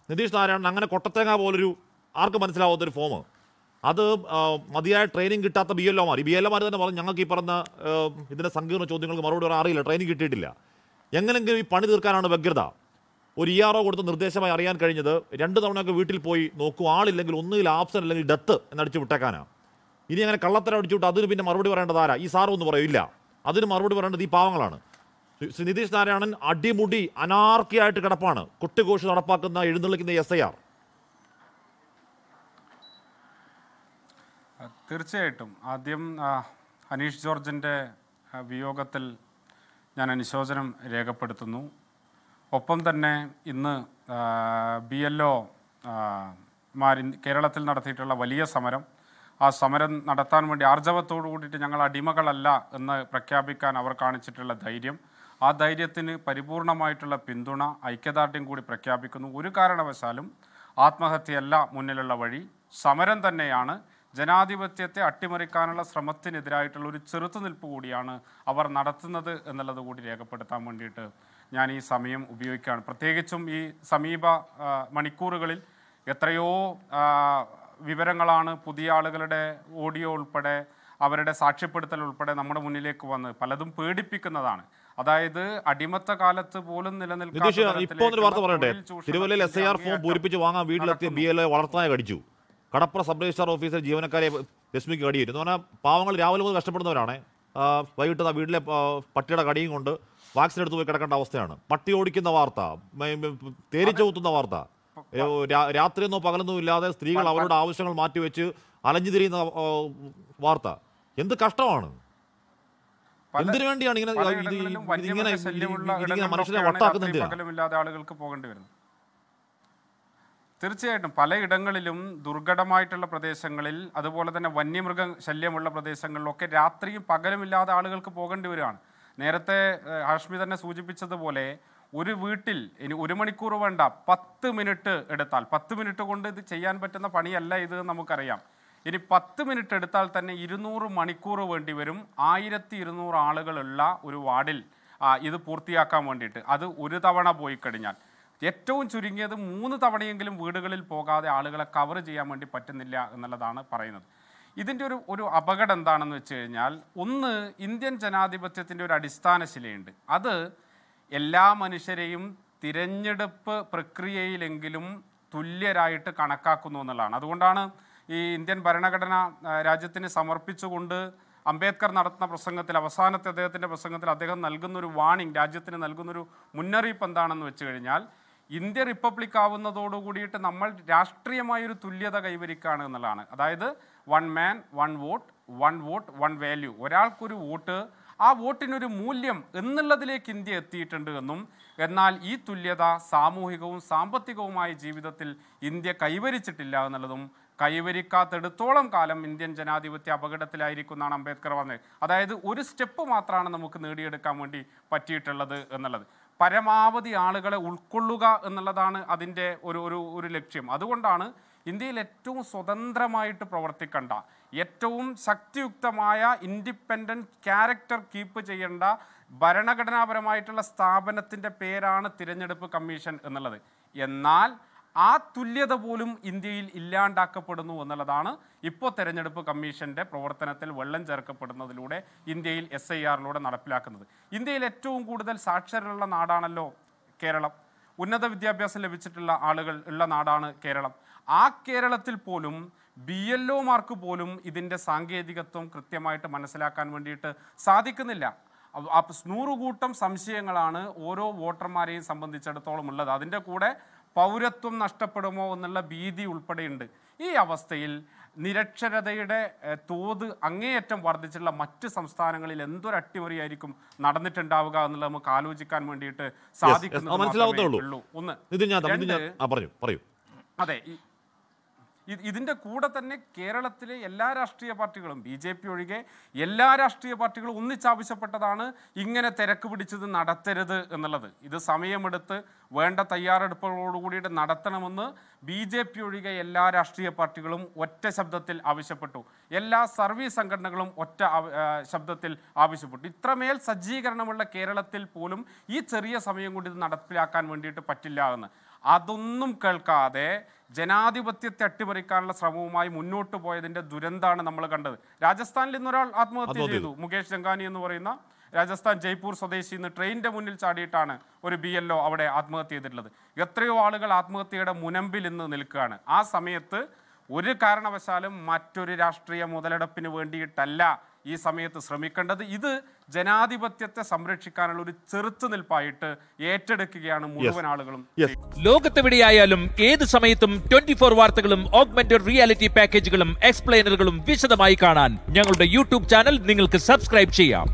നിതീഷ് നാരായണൻ അങ്ങനെ കൊട്ടത്തേങ്ങ പോലൊരു ആർക്കും മനസ്സിലാവാത്തൊരു ഫോം അത് മതിയായ ട്രെയിനിങ് കിട്ടാത്ത ബി എൽ ഒമാർ തന്നെ പറഞ്ഞു ഞങ്ങൾക്ക് ഈ പറഞ്ഞ ഇതിൻ്റെ സങ്കീർണ്ണ ചോദ്യങ്ങൾക്ക് മറുപടി പറയാൻ അറിയില്ല, ട്രെയിനിങ് കിട്ടിയിട്ടില്ല. എങ്ങനെങ്കിലും ഈ പണി തീർക്കാനാണ് വ്യഗ്രത. ഒരു ERO കൊടുത്ത നിർദ്ദേശമായി അറിയാൻ കഴിഞ്ഞത് 2 തവണയൊക്കെ വീട്ടിൽ പോയി നോക്കും, ആളില്ലെങ്കിൽ ഒന്നുകിൽ ആബ്സെന്റ് അല്ലെങ്കിൽ ഡെത്ത് എന്നടിച്ച് വിട്ടേക്കാനാണ്. ഇനി അങ്ങനെ കള്ളത്തരം അടിച്ചു വിട്ട് അതിന് പിന്നെ മറുപടി പറയേണ്ടത് ആരാ? ഈ സാറും ഒന്നും പറയില്ല, അതിന് മറുപടി പറയേണ്ടത് ഈ പാവങ്ങളാണ്. നിതീഷ് നാരായണൻ അടിമുടി അനാർക്കിയായിട്ട് കിടപ്പാണ് കുട്ടിഘോഷ് നടപ്പാക്കുന്ന എഴുന്നള്ളിക്കുന്ന SIR. തീർച്ചയായിട്ടും ആദ്യം അനീഷ് ജോർജിൻ്റെ വിയോഗത്തിൽ ഞാൻ അനുശോചനം രേഖപ്പെടുത്തുന്നു. ഒപ്പം തന്നെ ഇന്ന് BLO കേരളത്തിൽ നടത്തിയിട്ടുള്ള വലിയ സമരം, ആ സമരം നടത്താൻ വേണ്ടി ആർജവത്തോടു കൂടിയിട്ട് ഞങ്ങൾ അടിമകളല്ല എന്ന് പ്രഖ്യാപിക്കാൻ അവർ കാണിച്ചിട്ടുള്ള ധൈര്യം, ആ ധൈര്യത്തിന് പരിപൂർണമായിട്ടുള്ള പിന്തുണ ഐക്യദാർഢ്യം കൂടി പ്രഖ്യാപിക്കുന്നു. ഒരു കാരണവശാലും ആത്മഹത്യയല്ല മുന്നിലുള്ള വഴി, സമരം തന്നെയാണ്. ജനാധിപത്യത്തെ അട്ടിമറിക്കാനുള്ള ശ്രമത്തിനെതിരായിട്ടുള്ള ഒരു ചെറുത്തുനിൽപ്പ് കൂടിയാണ് അവർ നടത്തുന്നത് എന്നുള്ളത് കൂടി രേഖപ്പെടുത്താൻ വേണ്ടിയിട്ട് ഞാൻ ഈ സമയം ഉപയോഗിക്കുകയാണ്. പ്രത്യേകിച്ചും ഈ സമീപ മണിക്കൂറുകളിൽ എത്രയോ വിവരങ്ങളാണ് പുതിയ ആളുകളുടെ ഓഡിയോ ഉൾപ്പെടെ അവരുടെ സാക്ഷ്യപ്പെടുത്തൽ ഉൾപ്പെടെ നമ്മുടെ മുന്നിലേക്ക് വന്ന് പലതും പേടിപ്പിക്കുന്നതാണ്. അതായത് അടിമത്ത കാലത്ത് പോലും നിലനിൽക്കുന്ന തിരുവല്ലയിൽ SIR ഫോം പൂരിപ്പിച്ച് വാങ്ങാൻ വീട്ടിലെത്തിയ BLO വളർത്താനായി കടിച്ചു. കടപ്പുറ സബ് രജിസ്ട്രാർ ഓഫീസർ ജീവനക്കാരെ രശ്മിക്ക് കടിയേറ്റു എന്ന് പറഞ്ഞാൽ പാവങ്ങൾ രാവിലെ മുതൽ കഷ്ടപ്പെടുന്നവരാണ്. വൈകിട്ട് വീട്ടിലെ പട്ടിയുടെ കടിയും കൊണ്ട് വാക്സിൻ എടുത്ത് പോയി കിടക്കേണ്ട അവസ്ഥയാണ്. പട്ടി ഓടിക്കുന്ന വാർത്ത, തേരിച്ചൂത്തുന്ന വാർത്ത, രാത്രിയൊന്നോ പകലൊന്നും ഇല്ലാതെ സ്ത്രീകൾ അവരുടെ ആവശ്യങ്ങൾ മാറ്റിവെച്ച് അലഞ്ഞു തിരിയുന്ന വാർത്ത. എന്ത് കഷ്ടമാണ്! എന്തിനു വേണ്ടിയാണ് ഇങ്ങനെ മനുഷ്യനെ വട്ടാക്കുന്നതില്ലാതെ ആളുകൾക്ക് പോകേണ്ടി വരുന്നത്? തീർച്ചയായിട്ടും പലയിടങ്ങളിലും ദുർഘടമായിട്ടുള്ള പ്രദേശങ്ങളിൽ, അതുപോലെ തന്നെ വന്യമൃഗ ശല്യമുള്ള പ്രദേശങ്ങളിലൊക്കെ രാത്രിയും പകലുമില്ലാതെ ആളുകൾക്ക് പോകേണ്ടി വരികയാണ്. നേരത്തെ ഹാഷ്മി തന്നെ സൂചിപ്പിച്ചതുപോലെ ഒരു വീട്ടിൽ ഇനി 1 മണിക്കൂർ വേണ്ട, 10 മിനിറ്റ് എടുത്താൽ 10 മിനിറ്റ് കൊണ്ട് ഇത് ചെയ്യാൻ പറ്റുന്ന പണിയല്ല ഇത് നമുക്കറിയാം. ഇനി 10 മിനിറ്റ് എടുത്താൽ തന്നെ 200 മണിക്കൂർ വേണ്ടി വരും. 1200 ആളുകളുള്ള ഒരു വാർഡിൽ ഇത് പൂർത്തിയാക്കാൻ വേണ്ടിയിട്ട്. അത് ഒരു തവണ പോയി കഴിഞ്ഞാൽ ഏറ്റവും ചുരുങ്ങിയത് 3 തവണയെങ്കിലും വീടുകളിൽ പോകാതെ ആളുകളെ കവർ ചെയ്യാൻ വേണ്ടി പറ്റുന്നില്ല എന്നുള്ളതാണ് പറയുന്നത്. ഇതിൻ്റെ ഒരു അപകടം എന്താണെന്ന് വെച്ച് കഴിഞ്ഞാൽ, ഒന്ന്, ഇന്ത്യൻ ജനാധിപത്യത്തിൻ്റെ ഒരു അടിസ്ഥാന ശിലയുണ്ട്. അത് എല്ലാ മനുഷ്യരെയും തിരഞ്ഞെടുപ്പ് പ്രക്രിയയിലെങ്കിലും തുല്യരായിട്ട് കണക്കാക്കുന്നു എന്നുള്ളതാണ്. അതുകൊണ്ടാണ് ഈ ഇന്ത്യൻ ഭരണഘടന രാജ്യത്തിന് സമർപ്പിച്ചുകൊണ്ട് അംബേദ്കർ നടത്തുന്ന പ്രസംഗത്തിൽ, അവസാനത്തെ അദ്ദേഹത്തിൻ്റെ പ്രസംഗത്തിൽ അദ്ദേഹം നൽകുന്നൊരു വാണിംഗ്, രാജ്യത്തിന് നൽകുന്നൊരു മുന്നറിയിപ്പ് എന്താണെന്ന് വെച്ച് കഴിഞ്ഞാൽ, ഇന്ത്യ റിപ്പബ്ലിക് ആവുന്നതോടുകൂടിയിട്ട് നമ്മൾ രാഷ്ട്രീയമായൊരു തുല്യത കൈവരിക്കുകയാണ് എന്നുള്ളതാണ്. അതായത് 1 man 1 vote 1 vote 1 value, ഒരാൾക്കൊരു വോട്ട്, ആ വോട്ടിനൊരു മൂല്യം എന്നുള്ളതിലേക്ക് ഇന്ത്യ എത്തിയിട്ടുണ്ട് എന്നും, എന്നാൽ ഈ തുല്യത സാമൂഹികവും സാമ്പത്തികവുമായ ജീവിതത്തിൽ ഇന്ത്യ കൈവരിച്ചിട്ടില്ല എന്നുള്ളതും, കൈവരിക്കാത്തിടത്തോളം കാലം ഇന്ത്യൻ ജനാധിപത്യ അപകടത്തിലായിരിക്കും എന്നാണ് അംബേദ്കർ പറഞ്ഞത്. അതായത് ഒരു സ്റ്റെപ്പ് മാത്രമാണ് നമുക്ക് നേടിയെടുക്കാൻ വേണ്ടി പറ്റിയിട്ടുള്ളത് എന്നുള്ളത്. പരമാവധി ആളുകളെ ഉൾക്കൊള്ളുക എന്നുള്ളതാണ് അതിൻ്റെ ഒരു ലക്ഷ്യം. അതുകൊണ്ടാണ് ഇന്ത്യയിൽ ഏറ്റവും സ്വതന്ത്രമായിട്ട് പ്രവർത്തിക്കേണ്ട, ഏറ്റവും ശക്തിയുക്തമായ ഇൻഡിപെൻഡൻറ്റ് ക്യാരക്ടർ കീപ്പ് ചെയ്യേണ്ട ഭരണഘടനാപരമായിട്ടുള്ള സ്ഥാപനത്തിൻ്റെ പേരാണ് തിരഞ്ഞെടുപ്പ് കമ്മീഷൻ എന്നുള്ളത്. എന്നാൽ ആ തുല്യത പോലും ഇന്ത്യയിൽ ഇല്ലാണ്ടാക്കപ്പെടുന്നു എന്നുള്ളതാണ് ഇപ്പോൾ തെരഞ്ഞെടുപ്പ് കമ്മീഷൻ്റെ പ്രവർത്തനത്തിൽ വെള്ളം ചേർക്കപ്പെടുന്നതിലൂടെ ഇന്ത്യയിൽ SIRലൂടെ നടപ്പിലാക്കുന്നത്. ഇന്ത്യയിൽ ഏറ്റവും കൂടുതൽ സാക്ഷരരുള്ള നാടാണല്ലോ കേരളം. ഉന്നത വിദ്യാഭ്യാസം ലഭിച്ചിട്ടുള്ള ആളുകൾ ഉള്ള നാടാണ് കേരളം. ആ കേരളത്തിൽ പോലും BLOമാർക്ക് പോലും ഇതിൻ്റെ സാങ്കേതികത്വം കൃത്യമായിട്ട് മനസ്സിലാക്കാൻ വേണ്ടിയിട്ട് സാധിക്കുന്നില്ല. 100 കൂട്ടം സംശയങ്ങളാണ് ഓരോ വോട്ടർമാരെയും സംബന്ധിച്ചിടത്തോളം ഉള്ളത്. അതിൻ്റെ കൂടെ പൗരത്വം നഷ്ടപ്പെടുമോ എന്നുള്ള ഭീതി ഉൾപ്പെടെയുണ്ട്. ഈ അവസ്ഥയിൽ നിരക്ഷരതയുടെ തോത് അങ്ങേയറ്റം വർദ്ധിച്ചിട്ടുള്ള മറ്റ് സംസ്ഥാനങ്ങളിൽ എന്തൊരു അട്ടിമറിയായിരിക്കും നടന്നിട്ടുണ്ടാവുക എന്നുള്ളത് നമുക്ക് ആലോചിക്കാൻ വേണ്ടിയിട്ട് സാധിക്കുന്നു. അതെ, ഇതിൻ്റെ കൂടെ തന്നെ കേരളത്തിലെ എല്ലാ രാഷ്ട്രീയ പാർട്ടികളും, BJP ഒഴികെ എല്ലാ രാഷ്ട്രീയ പാർട്ടികളും ഒന്നിച്ചാവശ്യപ്പെട്ടതാണ് ഇങ്ങനെ തിരക്ക് പിടിച്ചത് നടത്തരുത് എന്നുള്ളത്. ഇത് സമയമെടുത്ത് വേണ്ട തയ്യാറെടുപ്പുകളോടുകൂടിയിട്ട് നടത്തണമെന്ന് BJP ഒഴികെ എല്ലാ രാഷ്ട്രീയ പാർട്ടികളും ഒറ്റ ശബ്ദത്തിൽ ആവശ്യപ്പെട്ടു. എല്ലാ സർവീസ് സംഘടനകളും ഒറ്റ ശബ്ദത്തിൽ ആവശ്യപ്പെട്ടു. ഇത്രമേൽ സജ്ജീകരണമുള്ള കേരളത്തിൽ പോലും ഈ ചെറിയ സമയം കൊണ്ട് ഇത് നടപ്പിലാക്കാൻ വേണ്ടിയിട്ട് പറ്റില്ല എന്ന്. അതൊന്നും കേൾക്കാതെ ജനാധിപത്യത്തെ അട്ടിമറിക്കാനുള്ള ശ്രമവുമായി മുന്നോട്ട് പോയതിന്റെ ദുരന്താണ് നമ്മൾ കണ്ടത്. രാജസ്ഥാനിൽ ഇന്നൊരാൾ ആത്മഹത്യ ചെയ്തു. മുകേഷ് ജംഗാനി എന്ന് പറയുന്ന രാജസ്ഥാൻ ജയ്പൂർ സ്വദേശി ഇന്ന് ട്രെയിനിന്റെ മുന്നിൽ ചാടിയിട്ടാണ് ഒരു BLO അവിടെ ആത്മഹത്യ ചെയ്തിട്ടുള്ളത്. എത്രയോ ആളുകൾ ആത്മഹത്യയുടെ മുനമ്പിൽ ഇന്ന് നിൽക്കുകയാണ്. ആ സമയത്ത് ഒരു കാരണവശാലും മറ്റൊരു രാഷ്ട്രീയ മുതലെടുപ്പിന് വേണ്ടിയിട്ടല്ല ഈ സമയത്ത് ശ്രമിക്കേണ്ടത്. ഇത് ജനാധിപത്യത്തെ സംരക്ഷിക്കാനുള്ള ഒരു ചെറുത്തുനിൽപ്പായിട്ട് ഏറ്റെടുക്കുകയാണ് മുഴുവൻ ആളുകളും. ലോകത്തെവിടെയായാലും ഏത് സമയത്തും 24 വാർത്തകളും ഓഗ്മെന്റഡ് റിയാലിറ്റി പാക്കേജുകളും എക്സ്പ്ലെയിനറുകളും വിശദമായി കാണാൻ ഞങ്ങളുടെ YouTube ചാനൽ നിങ്ങൾക്ക് സബ്സ്ക്രൈബ് ചെയ്യാം.